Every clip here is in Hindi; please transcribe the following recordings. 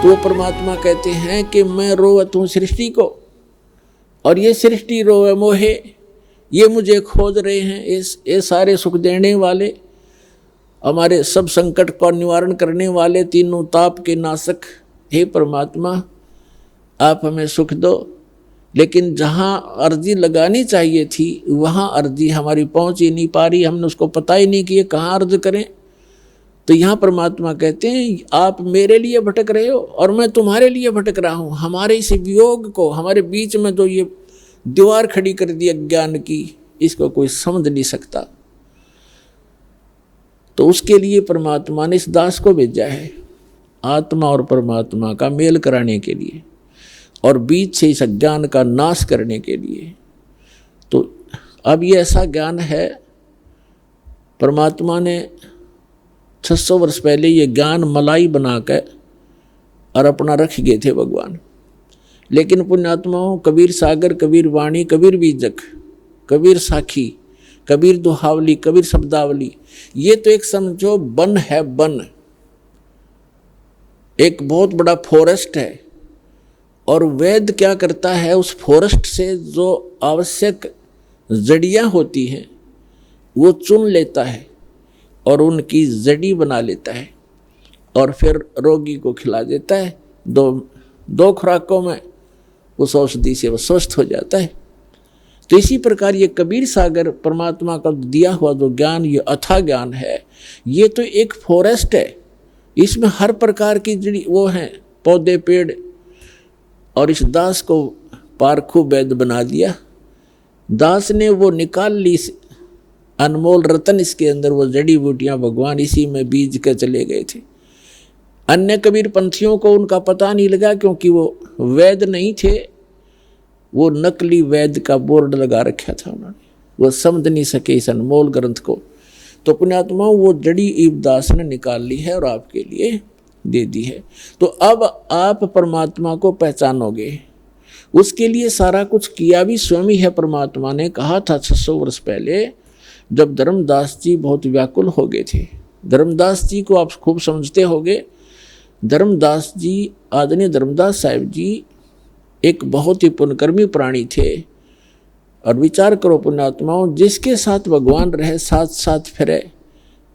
तो परमात्मा कहते हैं कि मैं रोवत हूँ सृष्टि को, और ये सृष्टि रोवे मोहे, ये मुझे खोज रहे हैं। ये सारे सुख देने वाले, हमारे सब संकट का निवारण करने वाले, तीनों ताप के नाशक, हे परमात्मा आप हमें सुख दो। लेकिन जहाँ अर्जी लगानी चाहिए थी वहाँ अर्जी हमारी पहुँच ही नहीं पा रही, हमने उसको पता ही नहीं कि ये कहाँ अर्ज करें। तो यहाँ परमात्मा कहते हैं आप मेरे लिए भटक रहे हो और मैं तुम्हारे लिए भटक रहा हूँ। हमारे इस वियोग को, हमारे बीच में जो ये दीवार खड़ी कर दी अज्ञान की, इसको कोई समझ नहीं सकता। तो उसके लिए परमात्मा ने इस दास को भेजा है, आत्मा और परमात्मा का मेल कराने के लिए और बीच से इस अज्ञान का नाश करने के लिए। तो अब ये ऐसा ज्ञान है, परमात्मा ने 600 वर्ष पहले ये ज्ञान मलाई बनाकर और अपना रख गए थे भगवान। लेकिन पुण्यात्माओं, कबीर सागर, कबीर वाणी, कबीर बीजक, कबीर साखी, कबीर दोहावली, कबीर शब्दावली, ये तो एक समझो वन है, वन एक बहुत बड़ा फॉरेस्ट है। और वेद क्या करता है, उस फॉरेस्ट से जो आवश्यक जड़ियाँ होती हैं वो चुन लेता है और उनकी जड़ी बना लेता है और फिर रोगी को खिला देता है। दो खुराकों में उस औषधि से वो स्वस्थ हो जाता है। तो इसी प्रकार ये कबीर सागर परमात्मा का दिया हुआ जो ज्ञान, ये अथाह ज्ञान है, ये तो एक फॉरेस्ट है। इसमें हर प्रकार की जड़ी वो हैं, पौधे पेड़, और इस दास को पारखू वैद बना दिया। दास ने वो निकाल ली अनमोल रतन, इसके अंदर वो जड़ी बूटियाँ भगवान इसी में बीज के चले गए थे। अन्य कबीर पंथियों को उनका पता नहीं लगा क्योंकि वो वैद नहीं थे, वो नकली वैद का बोर्ड लगा रखा था उन्होंने, वो समझ नहीं सके इस अनमोल ग्रंथ को। तो पुण्यात्माओं, वो जड़ी ईबदास ने निकाल ली है और आपके लिए दे दी है। तो अब आप परमात्मा को पहचानोगे, उसके लिए सारा कुछ किया भी स्वयं ही है। परमात्मा ने कहा था 600 वर्ष पहले, जब धर्मदास जी बहुत व्याकुल हो गए थे। धर्मदास जी को आप खूब समझते होंगे। धर्मदास जी, आदरणीय धर्मदास साहिब जी एक बहुत ही पुण्यकर्मी प्राणी थे। और विचार करो पुण्यात्माओं, जिसके साथ भगवान रहे, साथ साथ फिरे,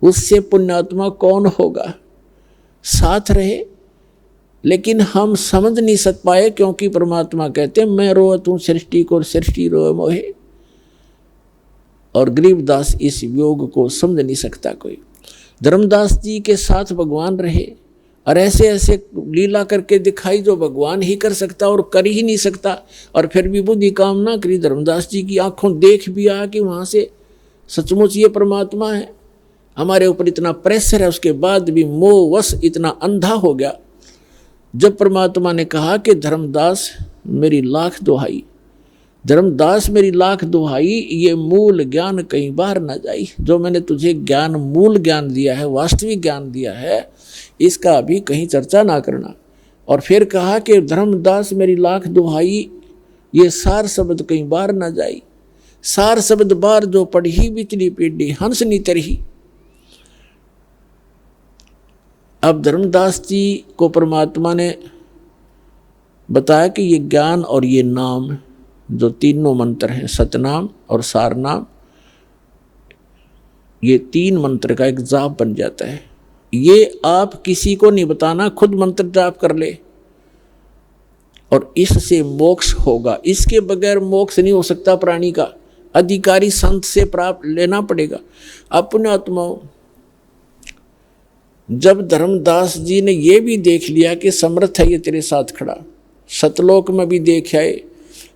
उससे पुण्यात्मा कौन होगा। साथ रहे, लेकिन हम समझ नहीं सक पाए क्योंकि परमात्मा कहते हैं मैं रोवत हूँ सृष्टि को, सृष्टि रोए मोहे। और गरीबदास इस योग को समझ नहीं सकता कोई। धर्मदास जी के साथ भगवान रहे और ऐसे ऐसे लीला करके दिखाई जो भगवान ही कर सकता और कर ही नहीं सकता। और फिर भी बुद्धि काम ना करी, धर्मदास जी की आंखों देख भी आ कि वहाँ से सचमुच ये परमात्मा है। हमारे ऊपर इतना प्रेशर है, उसके बाद भी मोहवश इतना अंधा हो गया। जब परमात्मा ने कहा कि धर्मदास मेरी लाख दुहाई, धर्मदास मेरी लाख दुहाई, ये मूल ज्ञान कई बार न जाई। जो मैंने तुझे ज्ञान, मूल ज्ञान दिया है, वास्तविक ज्ञान दिया है, इसका अभी कहीं चर्चा ना करना। और फिर कहा कि धर्मदास मेरी लाख दुहाई, ये सार शब्द कई बार न जाई। सार शब्द बार जो पढ़ी बिचली पीढ़ी हंस नी तरही। अब धर्मदास जी को परमात्मा ने बताया कि ये ज्ञान और ये नाम जो तीनों मंत्र हैं, सतनाम और सारनाम, ये 3 मंत्र का एक जाप बन जाता है। ये आप किसी को नहीं बताना, खुद मंत्र जाप कर ले और इससे मोक्ष होगा। इसके बगैर मोक्ष नहीं हो सकता प्राणी का, अधिकारी संत से प्राप्त लेना पड़ेगा। अपने आत्माओं, जब धर्मदास जी ने ये भी देख लिया कि समर्थ है ये तेरे साथ खड़ा, सतलोक में भी देख आए,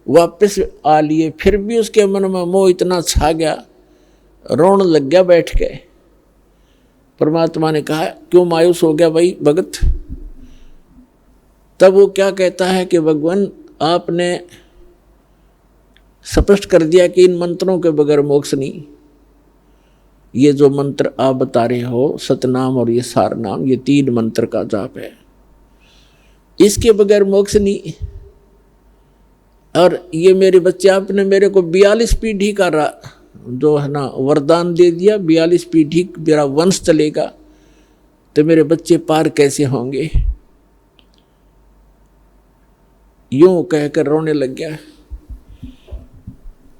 वापस आ लिए, फिर भी उसके मन में मोह इतना छा गया, रोने लग गया बैठ के। परमात्मा ने कहा क्यों मायूस हो गया भाई भगत। तब वो क्या कहता है कि भगवान आपने स्पष्ट कर दिया कि इन मंत्रों के बगैर मोक्ष नहीं। ये जो मंत्र आप बता रहे हो, सतनाम और ये सारनाम, ये 3 मंत्र का जाप है, इसके बगैर मोक्ष नहीं। और ये मेरे बच्चे, आपने मेरे को 42 पीढ़ी का जो है ना वरदान दे दिया, 42 पीढ़ी मेरा वंश चलेगा, तो मेरे बच्चे पार कैसे होंगे। यूं कहकर रोने लग गया।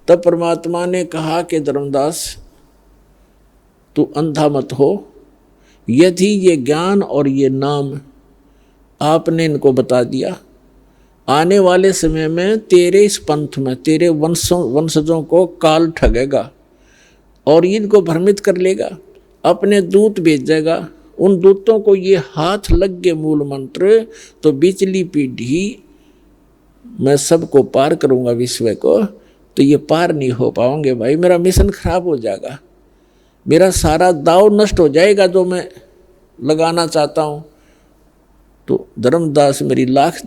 तब परमात्मा ने कहा कि धर्मदास तू अंधा मत हो, यदि ये ज्ञान और ये नाम आपने इनको बता दिया, आने वाले समय में तेरे इस पंथ में तेरे वंशजों को काल ठगेगा और इनको भ्रमित कर लेगा, अपने दूत भेजेगा, उन दूतों को ये हाथ लग गए मूल मंत्र तो बिचली पीढ़ी मैं सबको पार करूंगा विश्व को, तो ये पार नहीं हो पाओगे भाई, मेरा मिशन खराब हो जाएगा, मेरा सारा दाव नष्ट हो जाएगा जो मैं लगाना चाहता हूँ। तो धर्मदास मेरी लाख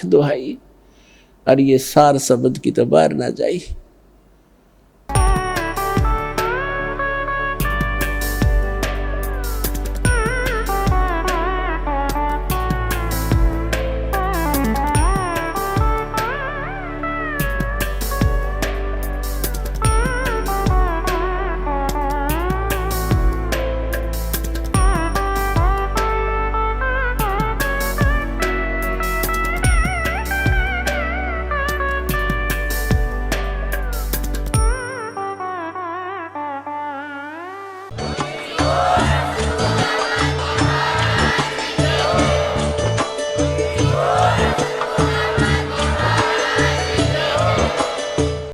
दुहाई, और ये सार शब्द की तो बाहर ना जाई।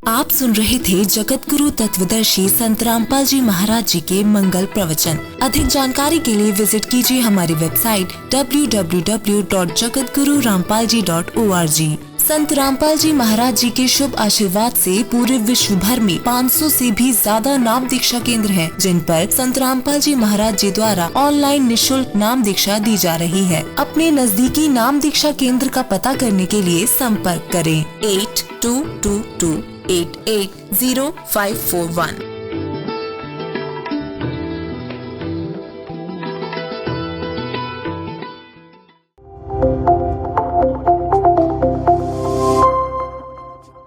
आप सुन रहे थे जगत गुरु तत्वदर्शी संत रामपाल जी महाराज जी के मंगल प्रवचन। अधिक जानकारी के लिए विजिट कीजिए हमारी वेबसाइट www.jagatgururampalji.org। संत रामपाल जी महाराज जी के शुभ आशीर्वाद से पूरे विश्व भर में 500 से भी ज्यादा नाम दीक्षा केंद्र हैं, जिन पर संत रामपाल जी महाराज जी द्वारा ऑनलाइन निशुल्क नाम दीक्षा दी जा रही है। अपने नजदीकी नाम दीक्षा केंद्र का पता करने के लिए संपर्क करें 8222880541।